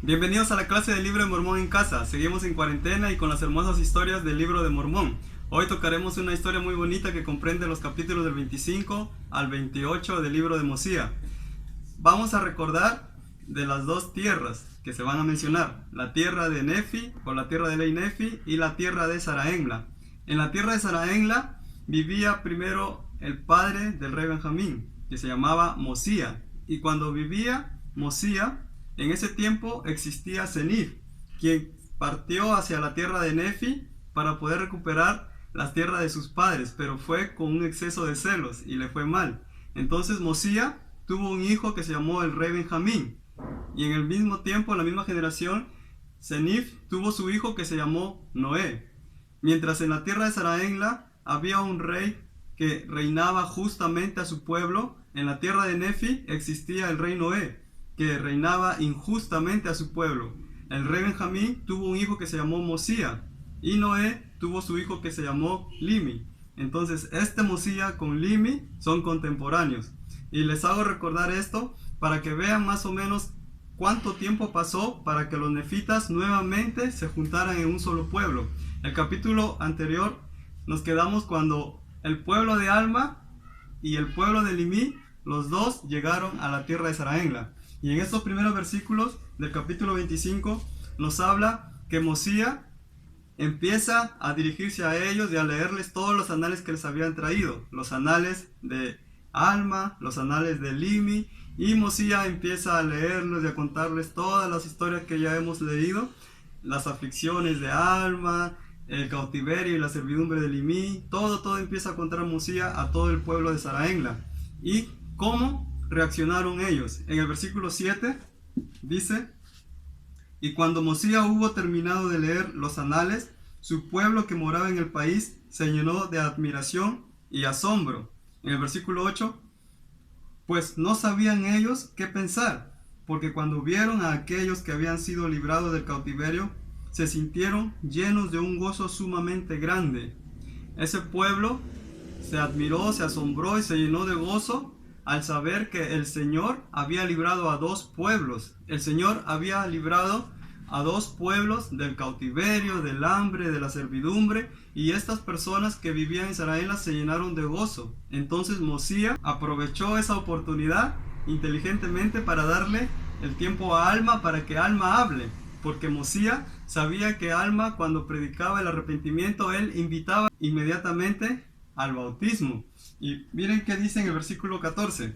Bienvenidos a la clase del libro de Mormón en casa. Seguimos en cuarentena y con las hermosas historias del libro de Mormón. Hoy tocaremos una historia muy bonita que comprende los capítulos del 25 al 28 del libro de Mosiah. Vamos a recordar de las dos tierras que se van a mencionar: la tierra de Nefi o la tierra de Ley Nefi y la tierra de Zarahemla. En la tierra de Zarahemla vivía primero el padre del rey Benjamín, que se llamaba Mosiah, y cuando vivía Mosiah, en ese tiempo existía Senif, quien partió hacia la tierra de Nefi para poder recuperar las tierras de sus padres, pero fue con un exceso de celos y le fue mal. Entonces Mosiah tuvo un hijo que se llamó el rey Benjamín, y en el mismo tiempo, en la misma generación, Senif tuvo su hijo que se llamó Noé. Mientras en la tierra de Zarahemla había un rey que reinaba justamente a su pueblo, en la tierra de Nefi existía el rey Noé, que reinaba injustamente a su pueblo. El rey Benjamín tuvo un hijo que se llamó Mosiah, y Noé tuvo su hijo que se llamó Limi. Entonces este Mosiah con Limi son contemporáneos. Y les hago recordar esto para que vean más o menos cuánto tiempo pasó para que los nefitas nuevamente se juntaran en un solo pueblo. El capítulo anterior nos quedamos cuando el pueblo de Alma y el pueblo de Limi, los dos llegaron a la tierra de Zarahemla. Y en estos primeros versículos del capítulo 25 nos habla que Mosiah empieza a dirigirse a ellos y a leerles todos los anales que les habían traído, los anales de Alma, los anales de Limi, y Mosiah empieza a leerlos y a contarles todas las historias que ya hemos leído, las aflicciones de Alma, el cautiverio y la servidumbre de Limi, todo empieza a contar Mosiah a todo el pueblo de Zarahemla. ¿Y cómo reaccionaron ellos? En el versículo 7 dice: y cuando Mosiah hubo terminado de leer los anales, su pueblo que moraba en el país se llenó de admiración y asombro. En el versículo 8, pues no sabían ellos qué pensar, porque cuando vieron a aquellos que habían sido librados del cautiverio, se sintieron llenos de un gozo sumamente grande. Ese pueblo se admiró, se asombró y se llenó de gozo al saber que el Señor había librado a dos pueblos. El Señor había librado a dos pueblos del cautiverio, del hambre, de la servidumbre, y estas personas que vivían en Zarahemla se llenaron de gozo. Entonces Mosiah aprovechó esa oportunidad inteligentemente para darle el tiempo a Alma para que Alma hable, porque Mosiah sabía que Alma, cuando predicaba el arrepentimiento, él invitaba inmediatamente al bautismo. Y miren qué dice en el versículo 14: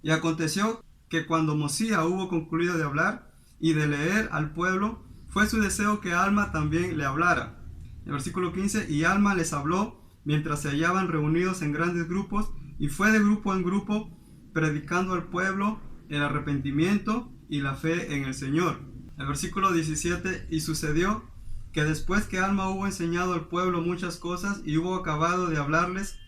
y aconteció que cuando Mosiah hubo concluido de hablar y de leer al pueblo, fue su deseo que Alma también le hablara. El versículo 15: y Alma les habló mientras se hallaban reunidos en grandes grupos, y fue de grupo en grupo predicando al pueblo el arrepentimiento y la fe en el Señor. El versículo 17: y sucedió que después que Alma hubo enseñado al pueblo muchas cosas y hubo acabado de hablarles,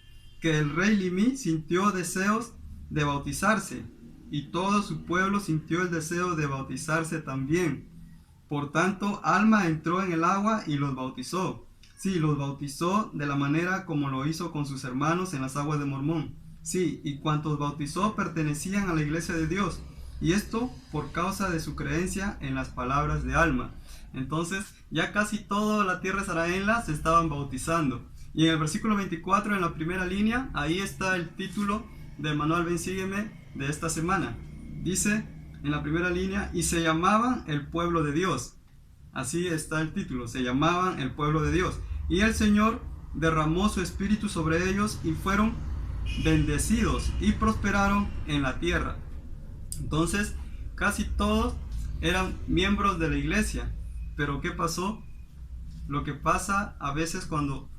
que el rey Limi sintió deseos de bautizarse, y todo su pueblo sintió el deseo de bautizarse también. Por tanto, Alma entró en el agua y los bautizó. Sí, los bautizó de la manera como lo hizo con sus hermanos en las aguas de Mormón. Sí, y cuantos bautizó pertenecían a la iglesia de Dios, y esto por causa de su creencia en las palabras de Alma. Entonces, ya casi toda la tierra de Zarahemla se estaban bautizando. Y en el versículo 24, en la primera línea, ahí está el título del manual Ven Sígueme de esta semana. Dice en la primera línea: y se llamaban el pueblo de Dios. Así está el título, se llamaban el pueblo de Dios. Y el Señor derramó su espíritu sobre ellos y fueron bendecidos y prosperaron en la tierra. Entonces, casi todos eran miembros de la iglesia. Pero ¿qué pasó? Lo que pasa a veces cuando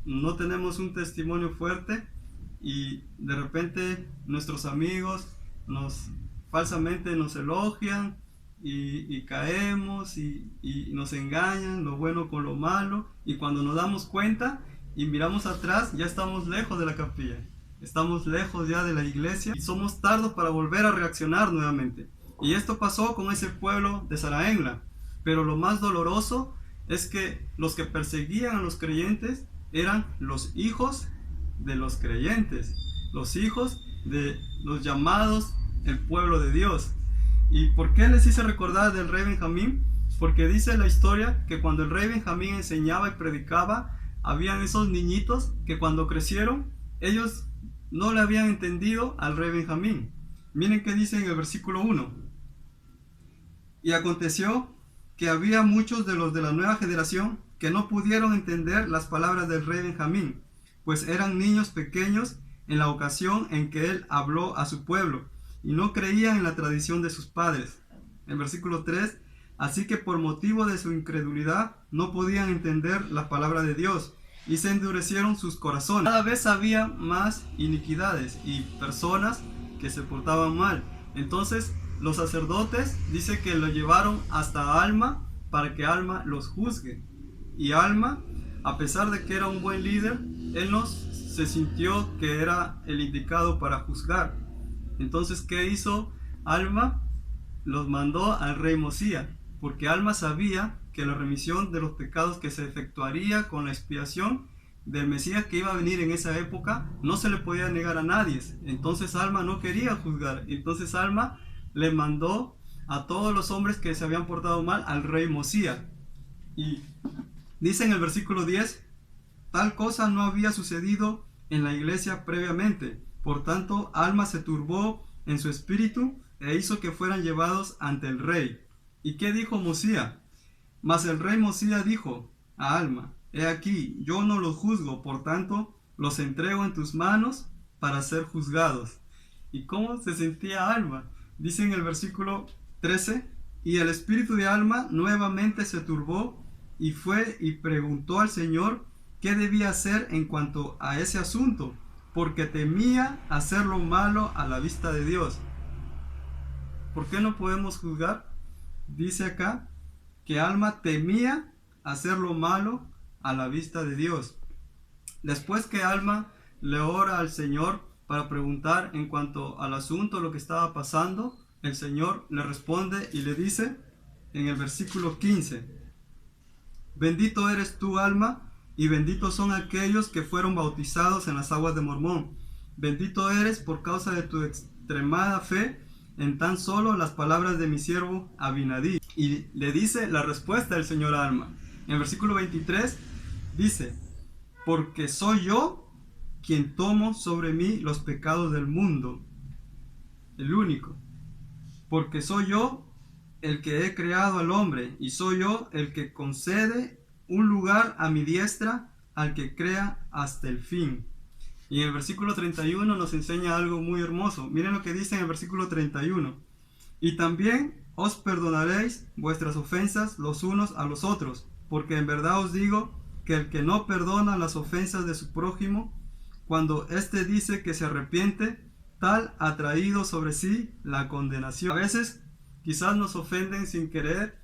no tenemos un testimonio fuerte y de repente nuestros amigos falsamente nos elogian y caemos y nos engañan lo bueno con lo malo, y cuando nos damos cuenta y miramos atrás, ya estamos lejos de la capilla, estamos lejos ya de la iglesia y somos tardos para volver a reaccionar nuevamente. Y esto pasó con ese pueblo de Zarahemla. Pero lo más doloroso es que los que perseguían a los creyentes eran los hijos de los creyentes, los hijos de los llamados el pueblo de Dios. ¿Y por qué les hice recordar del rey Benjamín? Porque dice la historia que cuando el rey Benjamín enseñaba y predicaba, habían esos niñitos que cuando crecieron, ellos no le habían entendido al rey Benjamín. Miren qué dice en el versículo 1. Y aconteció que había muchos de los de la nueva generación que no pudieron entender las palabras del rey Benjamín, pues eran niños pequeños en la ocasión en que él habló a su pueblo, y no creían en la tradición de sus padres. En versículo 3, así que por motivo de su incredulidad no podían entender la palabra de Dios, y se endurecieron sus corazones. Cada vez había más iniquidades y personas que se portaban mal. Entonces los sacerdotes dice que lo llevaron hasta Alma para que Alma los juzgue. Y Alma, a pesar de que era un buen líder, él no se sintió que era el indicado para juzgar. Entonces, ¿qué hizo Alma? Los mandó al rey Mosías, porque Alma sabía que la remisión de los pecados que se efectuaría con la expiación del Mesías que iba a venir en esa época no se le podía negar a nadie. Entonces Alma no quería juzgar. Entonces Alma le mandó a todos los hombres que se habían portado mal al rey Mosías. Y dice en el versículo 10, tal cosa no había sucedido en la iglesia previamente. Por tanto, Alma se turbó en su espíritu e hizo que fueran llevados ante el rey. ¿Y qué dijo Mosías? Mas el rey Mosías dijo a Alma, he aquí, yo no los juzgo, por tanto, los entrego en tus manos para ser juzgados. ¿Y cómo se sentía Alma? Dice en el versículo 13, y el espíritu de Alma nuevamente se turbó y fue y preguntó al Señor qué debía hacer en cuanto a ese asunto, porque temía hacer lo malo a la vista de Dios. ¿Por qué no podemos juzgar? Dice acá que Alma temía hacer lo malo a la vista de Dios. Después que Alma le ora al Señor para preguntar en cuanto al asunto, lo que estaba pasando, el Señor le responde y le dice en el versículo 15, bendito eres tú, Alma, y benditos son aquellos que fueron bautizados en las aguas de Mormón. Bendito eres por causa de tu extremada fe en tan solo las palabras de mi siervo Abinadí. Y le dice la respuesta del Señor a Alma. En el versículo 23 dice, porque soy yo quien tomo sobre mí los pecados del mundo, el único, porque soy yo el que he creado al hombre, y soy yo el que concede un lugar a mi diestra al que crea hasta el fin. Y en el versículo 31 nos enseña algo muy hermoso. Miren lo que dice en el versículo 31. Y también os perdonaréis vuestras ofensas los unos a los otros, porque en verdad os digo que el que no perdona las ofensas de su prójimo, cuando éste dice que se arrepiente, tal ha traído sobre sí la condenación. A veces quizás nos ofenden sin querer,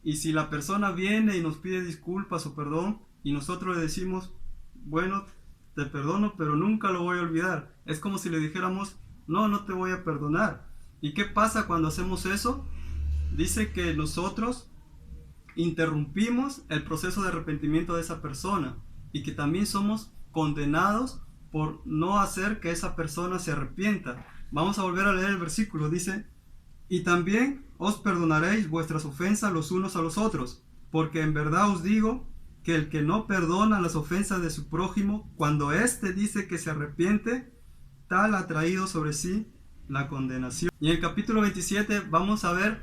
y si la persona viene y nos pide disculpas o perdón, y nosotros le decimos, bueno, te perdono, pero nunca lo voy a olvidar. Es como si le dijéramos, no, no te voy a perdonar. ¿Y qué pasa cuando hacemos eso? Dice que nosotros interrumpimos el proceso de arrepentimiento de esa persona, y que también somos condenados por no hacer que esa persona se arrepienta. Vamos a volver a leer el versículo. Dice, y también os perdonaréis vuestras ofensas los unos a los otros, porque en verdad os digo que el que no perdona las ofensas de su prójimo, cuando éste dice que se arrepiente, tal ha traído sobre sí la condenación. Y en el capítulo 27 vamos a ver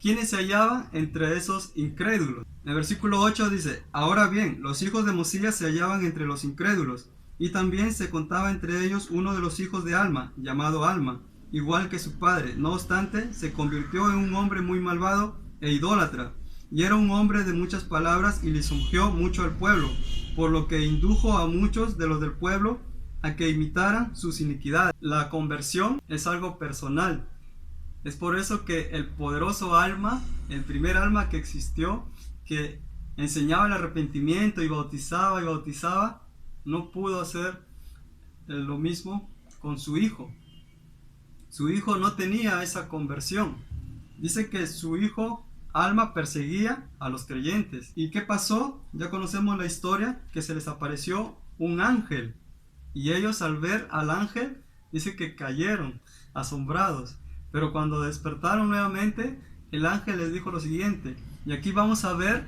quiénes se hallaban entre esos incrédulos. En el versículo 8 dice, ahora bien, los hijos de Mosías se hallaban entre los incrédulos, y también se contaba entre ellos uno de los hijos de Alma, llamado Alma, igual que su padre. No obstante, se convirtió en un hombre muy malvado e idólatra, y era un hombre de muchas palabras y lisonjeó mucho al pueblo, por lo que indujo a muchos de los del pueblo a que imitaran sus iniquidades. La conversión es algo personal. Es por eso que el poderoso Alma, el primer Alma que existió, que enseñaba el arrepentimiento y bautizaba, no pudo hacer lo mismo con su hijo. Su hijo no tenía esa conversión. Dice que su hijo Alma perseguía a los creyentes. ¿Y qué pasó? Ya conocemos la historia, que se les apareció un ángel. Y ellos al ver al ángel, dice que cayeron asombrados. Pero cuando despertaron nuevamente, el ángel les dijo lo siguiente. Y aquí vamos a ver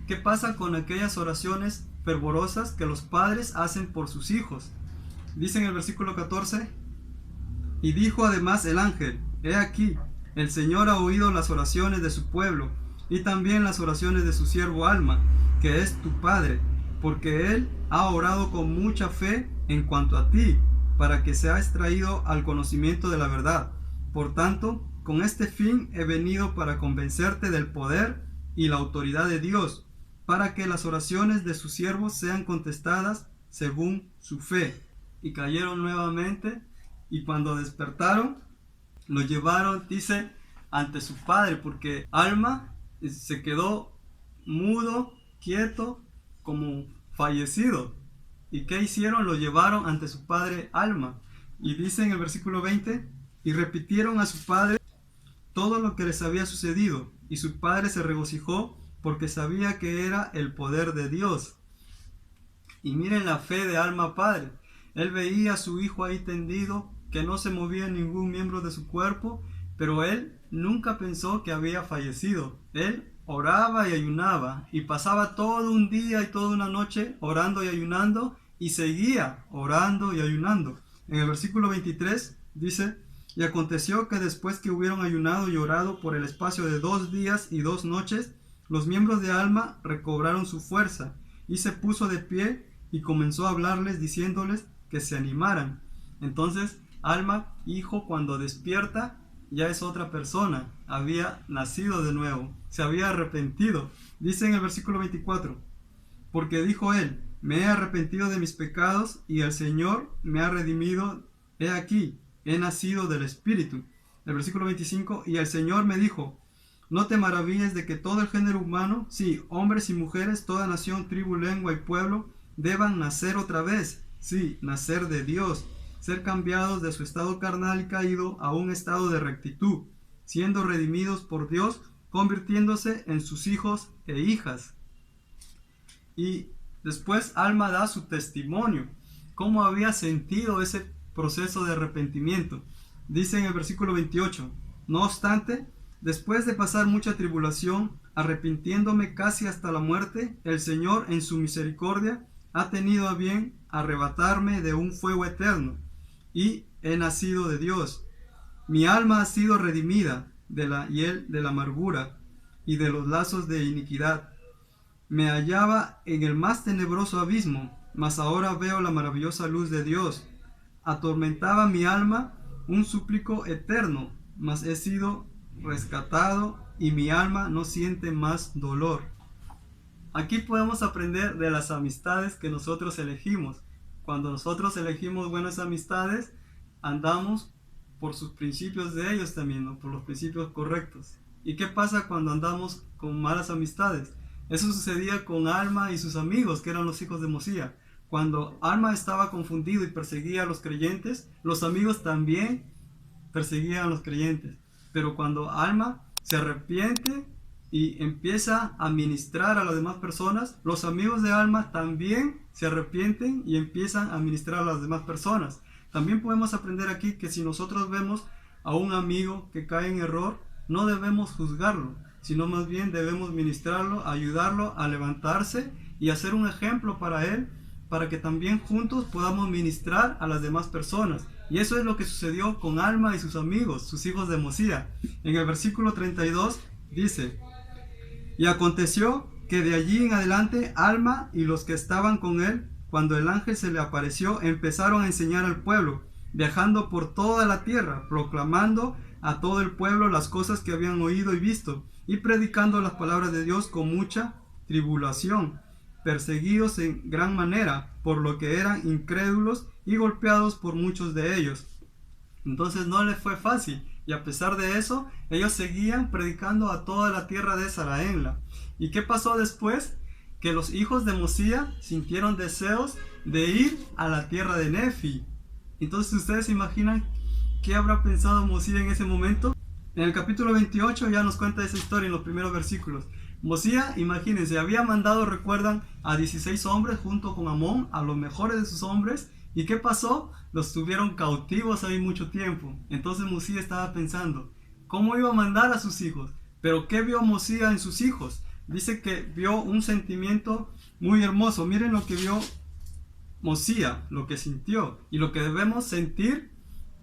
qué pasa con aquellas oraciones fervorosas que los padres hacen por sus hijos. Dice en el versículo 14: y dijo además el ángel: he aquí, el Señor ha oído las oraciones de su pueblo, y también las oraciones de su siervo Alma, que es tu padre, porque él ha orado con mucha fe en cuanto a ti, para que seas traído al conocimiento de la verdad. Por tanto, con este fin he venido para convencerte del poder y la autoridad de Dios, para que las oraciones de sus siervos sean contestadas según su fe. Y cayeron nuevamente, y cuando despertaron, lo llevaron, dice, ante su padre, porque Alma se quedó mudo, quieto, como fallecido. ¿Y qué hicieron? Lo llevaron ante su padre Alma. Y dice en el versículo 20: y repitieron a su padre todo lo que les había sucedido, y su padre se regocijó porque sabía que era el poder de Dios. Y miren la fe de Alma padre. Él veía a su hijo ahí tendido, que no se movía ningún miembro de su cuerpo, pero él nunca pensó que había fallecido. Él oraba y ayunaba, y pasaba todo un día y toda una noche orando y ayunando, y seguía orando y ayunando. En el versículo 23 dice: y aconteció que después que hubieron ayunado y orado por el espacio de 2 días y 2 noches, los miembros de Alma recobraron su fuerza, y se puso de pie y comenzó a hablarles, diciéndoles que se animaran. Entonces Alma, hijo, cuando despierta, ya es otra persona, había nacido de nuevo, se había arrepentido. Dice en el versículo 24: porque dijo él: me he arrepentido de mis pecados, y el Señor me ha redimido. He aquí, he nacido del Espíritu. El versículo 25: y el Señor me dijo: no te maravilles de que todo el género humano, sí, hombres y mujeres, toda nación, tribu, lengua y pueblo, deban nacer otra vez, sí, nacer de Dios, ser cambiados de su estado carnal y caído a un estado de rectitud, siendo redimidos por Dios, convirtiéndose en sus hijos e hijas. Y después Alma da su testimonio, cómo había sentido ese proceso de arrepentimiento. Dice en el versículo 28: no obstante, después de pasar mucha tribulación, arrepintiéndome casi hasta la muerte, el Señor en su misericordia ha tenido a bien arrebatarme de un fuego eterno, y he nacido de Dios. Mi alma ha sido redimida de la hiel de la amargura y de los lazos de iniquidad. Me hallaba en el más tenebroso abismo, mas ahora veo la maravillosa luz de Dios. Atormentaba mi alma un súplico eterno, mas he sido rescatado y mi alma no siente más dolor. Aquí podemos aprender de las amistades que nosotros elegimos. Cuando nosotros elegimos buenas amistades, andamos por sus principios de ellos también, ¿no? Por los principios correctos. ¿Y qué pasa cuando andamos con malas amistades? Eso sucedía con Alma y sus amigos, que eran los hijos de Mosía. Cuando Alma estaba confundido y perseguía a los creyentes, los amigos también perseguían a los creyentes. Pero cuando Alma se arrepiente y empieza a ministrar a las demás personas, los amigos de Alma también se arrepienten y empiezan a ministrar a las demás personas. También podemos aprender aquí que si nosotros vemos a un amigo que cae en error, no debemos juzgarlo, sino más bien debemos ministrarlo, ayudarlo a levantarse y hacer un ejemplo para él, para que también juntos podamos ministrar a las demás personas. Y eso es lo que sucedió con Alma y sus amigos, sus hijos de Mosía. En el versículo 32 dice: y aconteció que de allí en adelante Alma y los que estaban con él, cuando el ángel se le apareció, empezaron a enseñar al pueblo, viajando por toda la tierra, proclamando a todo el pueblo las cosas que habían oído y visto, y predicando las palabras de Dios con mucha tribulación, perseguidos en gran manera, por lo que eran incrédulos y golpeados por muchos de ellos. Entonces no les fue fácil, y a pesar de eso, ellos seguían predicando a toda la tierra de Saraenla. ¿Y qué pasó después? Que los hijos de Mosía sintieron deseos de ir a la tierra de Nefi. Entonces ustedes se imaginan qué habrá pensado Mosía en ese momento. En el capítulo 28 ya nos cuenta esa historia en los primeros versículos. Mosía, imagínense, había mandado, recuerdan, a 16 hombres junto con Amón, a los mejores de sus hombres, ¿Y qué pasó? Los tuvieron cautivos ahí mucho tiempo. Entonces Mosía estaba pensando, ¿cómo iba a mandar a sus hijos? Pero ¿qué vio Mosía en sus hijos? Dice que vio un sentimiento muy hermoso. Miren lo que vio Mosía, lo que sintió y lo que debemos sentir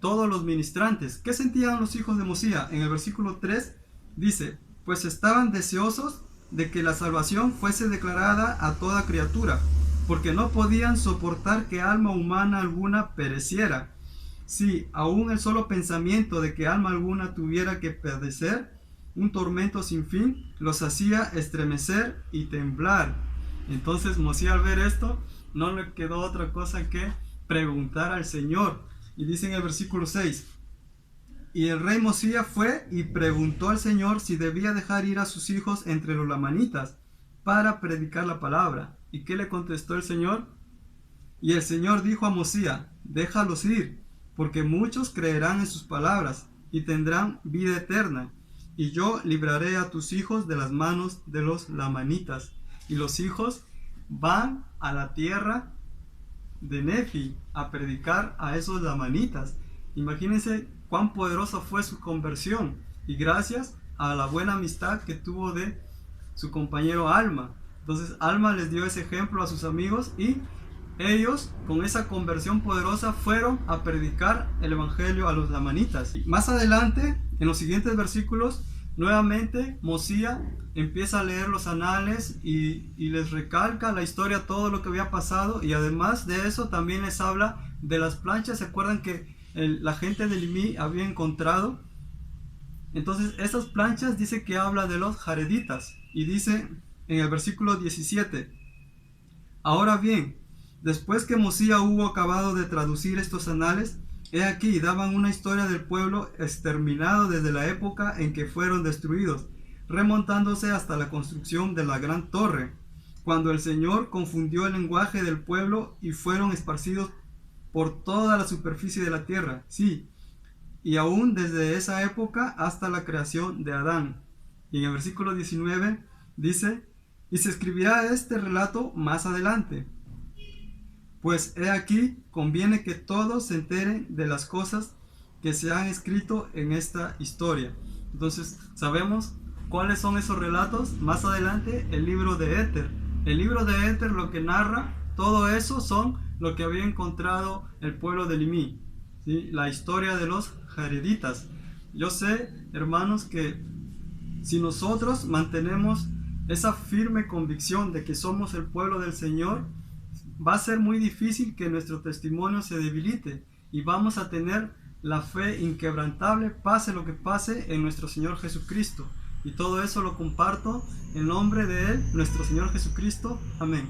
todos los ministrantes. ¿Qué sentían los hijos de Mosía? En el versículo 3 dice, pues estaban deseosos de que la salvación fuese declarada a toda criatura, porque no podían soportar que alma humana alguna pereciera. Sí, aún el solo pensamiento de que alma alguna tuviera que padecer un tormento sin fin, los hacía estremecer y temblar. Entonces Mosía, al ver esto, no le quedó otra cosa que preguntar al Señor. Y dice en el versículo 6, y el rey Mosía fue y preguntó al Señor si debía dejar ir a sus hijos entre los lamanitas para predicar la palabra. ¿Y qué le contestó el Señor? Y el Señor dijo a Mosía, déjalos ir, porque muchos creerán en sus palabras y tendrán vida eterna. Y yo libraré a tus hijos de las manos de los lamanitas. Y los hijos van a la tierra de Nefi a predicar a esos lamanitas. Imagínense cuán poderosa fue su conversión, y gracias a la buena amistad que tuvo de su compañero Alma. Entonces Alma les dio ese ejemplo a sus amigos, y ellos con esa conversión poderosa fueron a predicar el evangelio a los lamanitas. Más adelante, en los siguientes versículos, nuevamente Mosía empieza a leer los anales y les recalca la historia, todo lo que había pasado, y además de eso también les habla de las planchas. ¿Se acuerdan que la gente de Limí había encontrado? Entonces esas planchas dice que habla de los jareditas, y dice en el versículo 17, ahora bien, después que Mosía hubo acabado de traducir estos anales, he aquí daban una historia del pueblo exterminado desde la época en que fueron destruidos, remontándose hasta la construcción de la gran torre, cuando el Señor confundió el lenguaje del pueblo y fueron esparcidos por toda la superficie de la tierra. Sí, y aún desde esa época hasta la creación de Adán. Y en el versículo 19 dice, y se escribirá este relato más adelante, pues he aquí conviene que todos se enteren de las cosas que se han escrito en esta historia. Entonces sabemos cuáles son esos relatos. Más adelante el libro de Éter. El libro de Éter lo que narra, todo eso son lo que había encontrado el pueblo de Limí, ¿sí? La historia de los jareditas. Yo sé, hermanos, que si nosotros mantenemos esa firme convicción de que somos el pueblo del Señor, va a ser muy difícil que nuestro testimonio se debilite, y vamos a tener la fe inquebrantable, pase lo que pase, en nuestro Señor Jesucristo. Y todo eso lo comparto en nombre de Él, nuestro Señor Jesucristo. Amén.